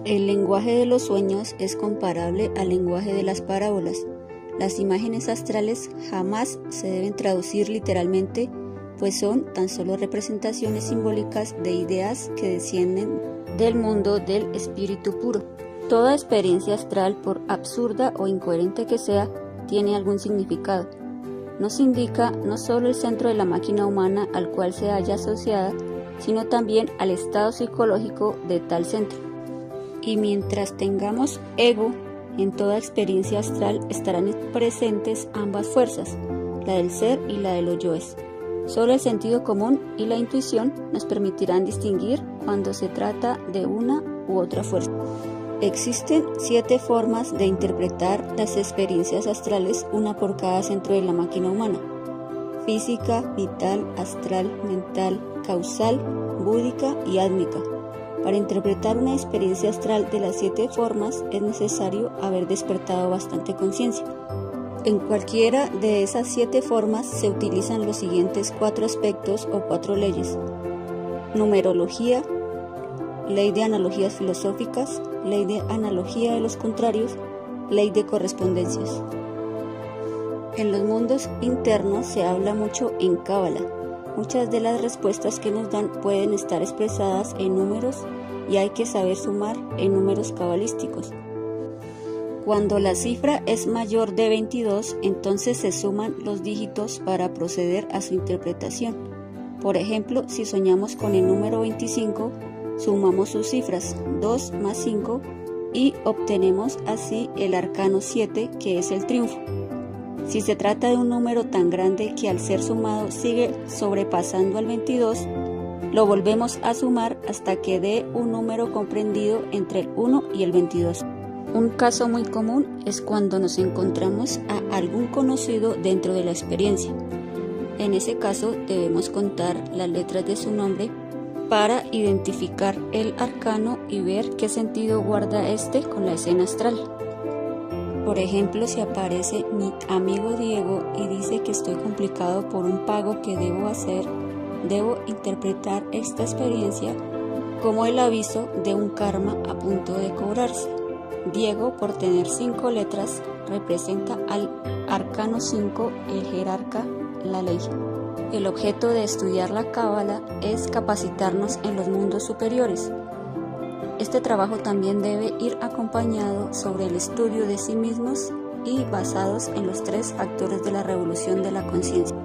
El lenguaje de los sueños es comparable al lenguaje de las parábolas. Las imágenes astrales jamás se deben traducir literalmente, pues son tan solo representaciones simbólicas de ideas que descienden del mundo del espíritu puro. Toda experiencia astral, por absurda o incoherente que sea, tiene algún significado. Nos indica no solo el centro de la máquina humana al cual se halla asociada, sino también al estado psicológico de tal centro. Y mientras tengamos ego, en toda experiencia astral estarán presentes ambas fuerzas, la del ser y la de los yoes. Solo el sentido común y la intuición nos permitirán distinguir cuando se trata de una u otra fuerza. Existen 7 formas de interpretar las experiencias astrales, una por cada centro de la máquina humana: física, vital, astral, mental, causal, búdica y átmica. Para interpretar una experiencia astral de las 7 formas es necesario haber despertado bastante conciencia. En cualquiera de esas 7 formas se utilizan los siguientes 4 aspectos o 4 leyes: numerología, ley de analogías filosóficas, ley de analogía de los contrarios, ley de correspondencias. En los mundos internos se habla mucho en cábala. Muchas de las respuestas que nos dan pueden estar expresadas en números y hay que saber sumar en números cabalísticos. Cuando la cifra es mayor de 22, entonces se suman los dígitos para proceder a su interpretación. Por ejemplo, si soñamos con el número 25, sumamos sus cifras 2 más 5 y obtenemos así el arcano 7, que es el triunfo. Si se trata de un número tan grande que al ser sumado sigue sobrepasando al 22, lo volvemos a sumar hasta que dé un número comprendido entre el 1 y el 22. Un caso muy común es cuando nos encontramos a algún conocido dentro de la experiencia. En ese caso debemos contar las letras de su nombre para identificar el arcano y ver qué sentido guarda este con la escena astral. Por ejemplo, si aparece mi amigo Diego y dice que estoy complicado por un pago que debo hacer, debo interpretar esta experiencia como el aviso de un karma a punto de cobrarse. Diego, por tener 5 letras, representa al arcano 5, el jerarca, la ley. El objeto de estudiar la cábala es capacitarnos en los mundos superiores. Este trabajo también debe ir acompañado sobre el estudio de sí mismos y basados en los 3 factores de la revolución de la conciencia: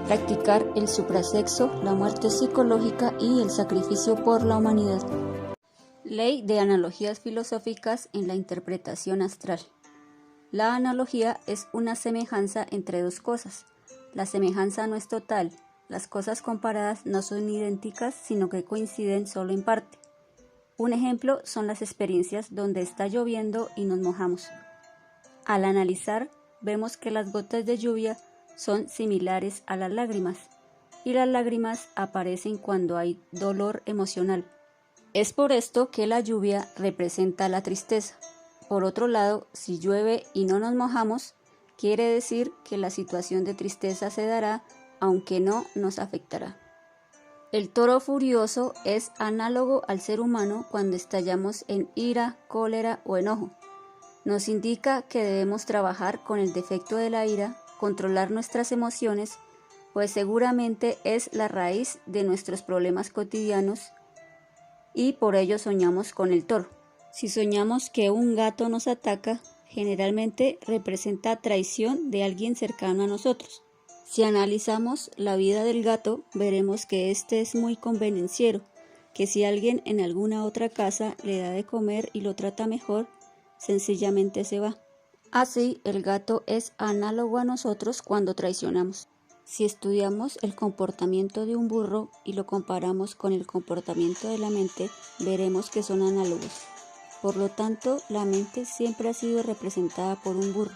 practicar el suprasexo, la muerte psicológica y el sacrificio por la humanidad. Ley de analogías filosóficas en la interpretación astral. La analogía es una semejanza entre 2 cosas. La semejanza no es total. Las cosas comparadas no son idénticas, sino que coinciden solo en parte. Un ejemplo son las experiencias donde está lloviendo y nos mojamos. Al analizar, vemos que las gotas de lluvia son similares a las lágrimas, y las lágrimas aparecen cuando hay dolor emocional. Es por esto que la lluvia representa la tristeza. Por otro lado, si llueve y no nos mojamos, quiere decir que la situación de tristeza se dará, aunque no nos afectará. El toro furioso es análogo al ser humano cuando estallamos en ira, cólera o enojo. Nos indica que debemos trabajar con el defecto de la ira, controlar nuestras emociones, pues seguramente es la raíz de nuestros problemas cotidianos y por ello soñamos con el toro. Si soñamos que un gato nos ataca, generalmente representa traición de alguien cercano a nosotros. Si analizamos la vida del gato, veremos que este es muy convenenciero, que si alguien en alguna otra casa le da de comer y lo trata mejor, sencillamente se va. Así, el gato es análogo a nosotros cuando traicionamos. Si estudiamos el comportamiento de un burro y lo comparamos con el comportamiento de la mente, veremos que son análogos. Por lo tanto, la mente siempre ha sido representada por un burro.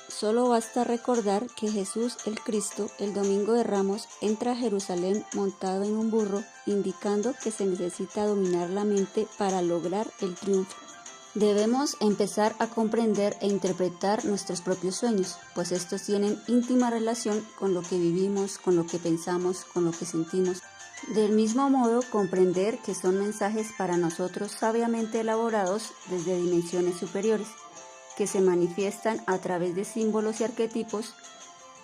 Solo basta recordar que Jesús el Cristo, el Domingo de Ramos, entra a Jerusalén montado en un burro, indicando que se necesita dominar la mente para lograr el triunfo. Debemos empezar a comprender e interpretar nuestros propios sueños, pues estos tienen íntima relación con lo que vivimos, con lo que pensamos, con lo que sentimos. Del mismo modo, comprender que son mensajes para nosotros sabiamente elaborados desde dimensiones superiores, que se manifiestan a través de símbolos y arquetipos,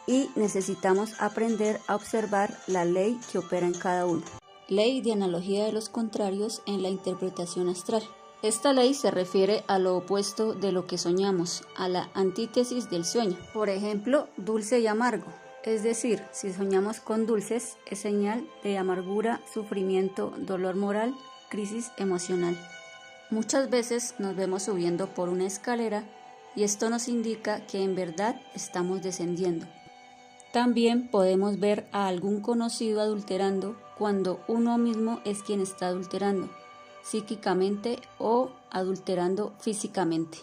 y necesitamos aprender a observar la ley que opera en cada uno. Ley de analogía de los contrarios en la interpretación astral. Esta ley se refiere a lo opuesto de lo que soñamos, a la antítesis del sueño. Por ejemplo, dulce y amargo. Es decir, si soñamos con dulces, es señal de amargura, sufrimiento, dolor moral, crisis emocional. Muchas veces nos vemos subiendo por una escalera y esto nos indica que en verdad estamos descendiendo. También podemos ver a algún conocido adulterando cuando uno mismo es quien está adulterando, psíquicamente o adulterando físicamente.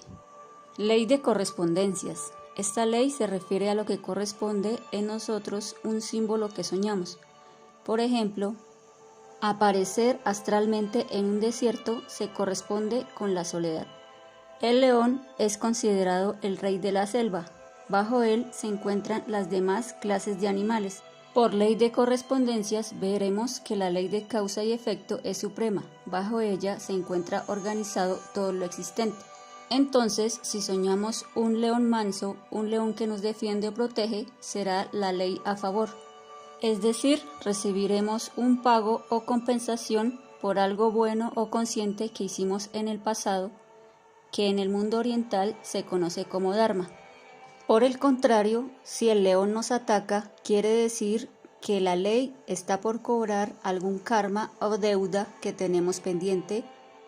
Ley de correspondencias. Esta ley se refiere a lo que corresponde en nosotros un símbolo que soñamos. Por ejemplo, aparecer astralmente en un desierto se corresponde con la soledad. El león es considerado el rey de la selva. Bajo él se encuentran las demás clases de animales. Por ley de correspondencias veremos que la ley de causa y efecto es suprema. Bajo ella se encuentra organizado todo lo existente. Entonces, si soñamos un león manso, un león que nos defiende o protege, será la ley a favor. Es decir, recibiremos un pago o compensación por algo bueno o consciente que hicimos en el pasado, que en el mundo oriental se conoce como dharma. Por el contrario, si el león nos ataca, quiere decir que la ley está por cobrar algún karma o deuda que tenemos pendiente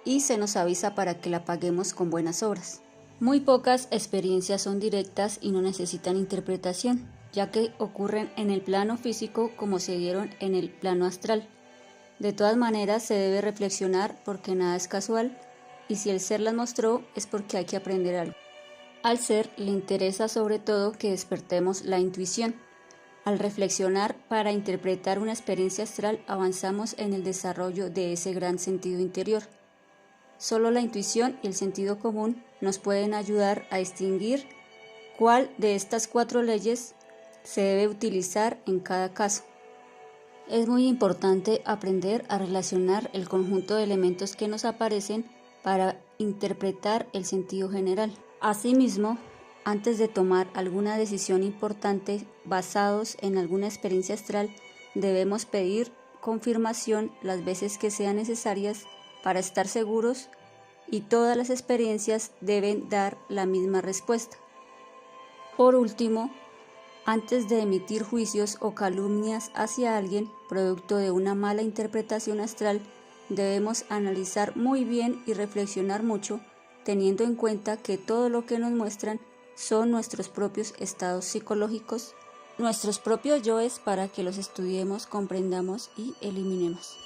y se nos avisa para que la paguemos con buenas obras. Muy pocas experiencias son directas y no necesitan interpretación, ya que ocurren en el plano físico como se dieron en el plano astral. De todas maneras, se debe reflexionar porque nada es casual y si el ser las mostró es porque hay que aprender algo. Al ser le interesa sobre todo que despertemos la intuición. Al reflexionar para interpretar una experiencia astral avanzamos en el desarrollo de ese gran sentido interior. Solo la intuición y el sentido común nos pueden ayudar a distinguir cuál de estas 4 leyes se debe utilizar en cada caso. Es muy importante aprender a relacionar el conjunto de elementos que nos aparecen para interpretar el sentido general. Asimismo, antes de tomar alguna decisión importante basados en alguna experiencia astral, debemos pedir confirmación las veces que sean necesarias para estar seguros y todas las experiencias deben dar la misma respuesta. Por último, antes de emitir juicios o calumnias hacia alguien producto de una mala interpretación astral, debemos analizar muy bien y reflexionar mucho, teniendo en cuenta que todo lo que nos muestran son nuestros propios estados psicológicos, nuestros propios yoes para que los estudiemos, comprendamos y eliminemos.